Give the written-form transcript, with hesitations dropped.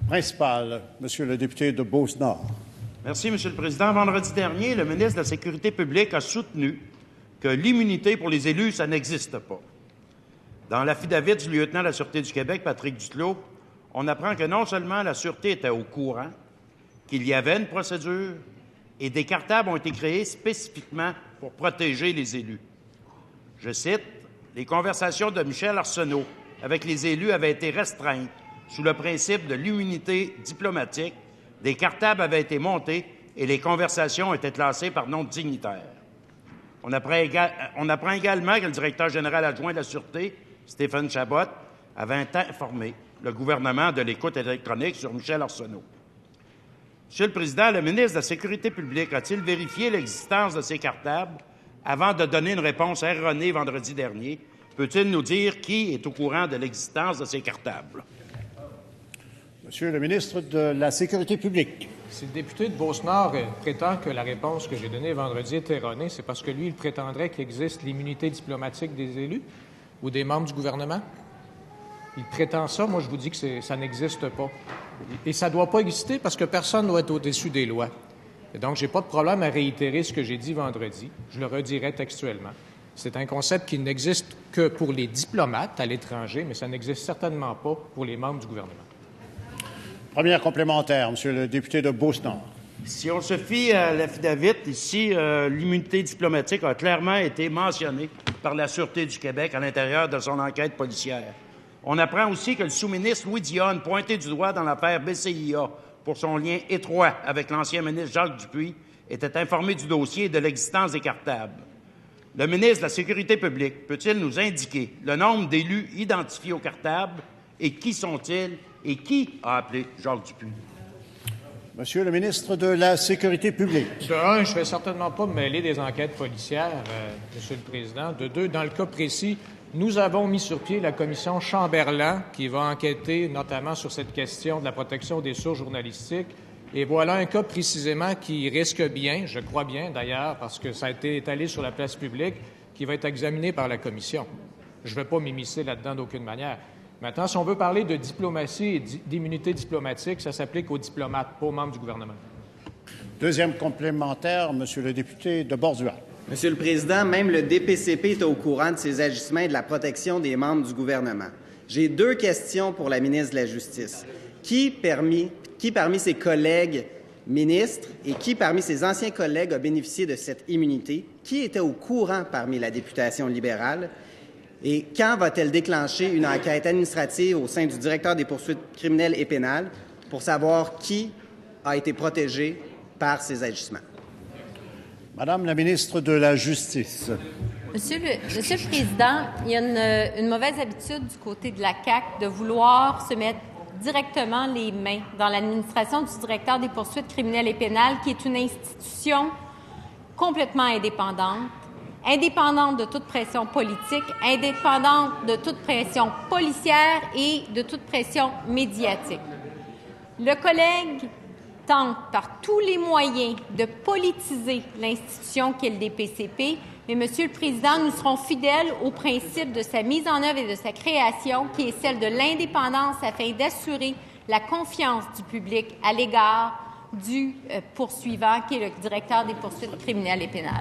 Principal, Monsieur le député de Beauce-Nord. Merci, Monsieur le Président. Vendredi dernier, le ministre de la Sécurité publique a soutenu que l'immunité pour les élus, ça n'existe pas. Dans l'affidavit du lieutenant de la Sûreté du Québec, Patrick Duclos, on apprend que non seulement la Sûreté était au courant qu'il y avait une procédure et des cartables ont été créés spécifiquement pour protéger les élus. Je cite, « Les conversations de Michel Arsenault avec les élus avaient été restreintes sous le principe de l'immunité diplomatique. Des cartables avaient été montés et les conversations étaient classées par nom de dignitaire. » On apprend également que le directeur général adjoint de la Sûreté, Stéphane Chabot, avait informé le gouvernement de l'écoute électronique sur Michel Arsenault. Monsieur le Président, le ministre de la Sécurité publique a-t-il vérifié l'existence de ces cartables avant de donner une réponse erronée vendredi dernier? Peut-il nous dire qui est au courant de l'existence de ces cartables? Monsieur le ministre de la Sécurité publique. Si le député de Beauce-Nord prétend que la réponse que j'ai donnée vendredi est erronée, c'est parce que lui, il prétendrait qu'il existe l'immunité diplomatique des élus ou des membres du gouvernement. Il prétend ça. Moi, je vous dis que ça n'existe pas. Et ça ne doit pas exister parce que personne ne doit être au-dessus des lois. Et donc, je n'ai pas de problème à réitérer ce que j'ai dit vendredi. Je le redirai textuellement. C'est un concept qui n'existe que pour les diplomates à l'étranger, mais ça n'existe certainement pas pour les membres du gouvernement. Première complémentaire, Monsieur le député de Beauce-Nord. Si on se fie à l'affidavit, ici, l'immunité diplomatique a clairement été mentionnée par la Sûreté du Québec à l'intérieur de son enquête policière. On apprend aussi que le sous-ministre Louis Dionne, pointé du doigt dans l'affaire BCIA pour son lien étroit avec l'ancien ministre Jacques Dupuis, était informé du dossier et de l'existence des cartables. Le ministre de la Sécurité publique peut-il nous indiquer le nombre d'élus identifiés au cartable et qui sont-ils et qui a appelé Jacques Dupuis? Monsieur le ministre de la Sécurité publique. De un, je ne vais certainement pas me mêler des enquêtes policières, Monsieur le Président. De deux, dans le cas précis, nous avons mis sur pied la commission Chamberlain qui va enquêter notamment sur cette question de la protection des sources journalistiques. Et voilà un cas précisément qui risque bien, je crois bien d'ailleurs, parce que ça a été étalé sur la place publique, qui va être examiné par la commission. Je ne vais pas m'immiscer là-dedans d'aucune manière. Maintenant, si on veut parler de diplomatie et d'immunité diplomatique, ça s'applique aux diplomates, pas aux membres du gouvernement. Deuxième complémentaire, Monsieur le député de Borduas. Monsieur le Président, même le DPCP est au courant de ces agissements et de la protection des membres du gouvernement. J'ai deux questions pour la ministre de la Justice. Qui parmi ses collègues ministres et qui parmi ses anciens collègues a bénéficié de cette immunité? Qui était au courant parmi la députation libérale? Et quand va-t-elle déclencher une enquête administrative au sein du directeur des poursuites criminelles et pénales pour savoir qui a été protégé par ces agissements? Madame la ministre de la Justice. Monsieur le Président, il y a une mauvaise habitude du côté de la CAQ de vouloir se mettre directement les mains dans l'administration du directeur des poursuites criminelles et pénales, qui est une institution complètement indépendante de toute pression politique, indépendante de toute pression policière et de toute pression médiatique. Le collègue tente par tous les moyens de politiser l'institution qu'est le DPCP, mais, Monsieur le Président, nous serons fidèles au principe de sa mise en œuvre et de sa création, qui est celle de l'indépendance afin d'assurer la confiance du public à l'égard du poursuivant, qui est le directeur des poursuites criminelles et pénales.